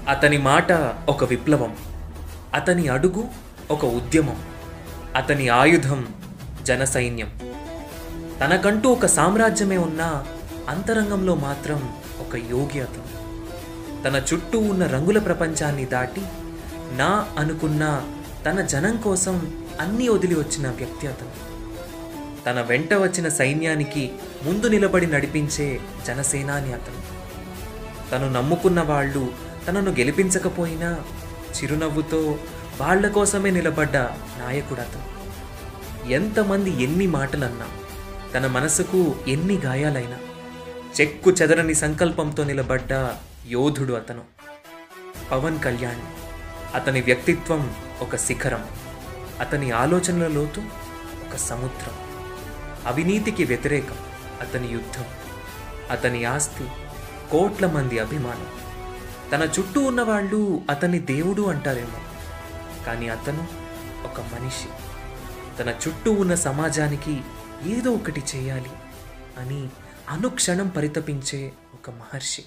అతని మాట ఒక విప్లవం, అతని అడుగు ఒక ఉద్యమం, అతని ఆయుధం జనసైన్యం. తనకంటూ ఒక సామ్రాజ్యమే ఉన్నా అంతరంగంలో మాత్రం ఒక యోగి అతను. తన చుట్టూ ఉన్న రంగుల ప్రపంచాన్ని దాటి నా అనుకున్న తన జనం కోసం అన్నీ వదిలి వచ్చిన వ్యక్తి అతను. తన వెంట వచ్చిన సైన్యానికి ముందు నిలబడి నడిపించే జనసేనాని అతను. తను నమ్ముకున్న వాళ్ళు తనను గెలిపించకపోయినా చిరునవ్వుతో వాళ్ల కోసమే నిలబడ్డ నాయకుడు అతను. ఎంతమంది ఎన్ని మాటలన్నా, తన మనసుకు ఎన్ని గాయాలైనా చెక్కు చెదరని సంకల్పంతో నిలబడ్డ యోధుడు అతను. పవన్ కళ్యాణ్. అతని వ్యక్తిత్వం ఒక శిఖరం, అతని ఆలోచనల లోతు ఒక సముద్రం. అవినీతికి వ్యతిరేకం అతని యుద్ధం, అతని ఆస్తి కోట్ల మంది అభిమానం. తన చుట్టూ ఉన్నవాళ్ళు అతని దేవుడు అంటారేమో, కానీ అతను ఒక మనిషి. తన చుట్టూ ఉన్న సమాజానికి ఏదో ఒకటి చేయాలి అని అనుక్షణం పరితపించే ఒక మహర్షి.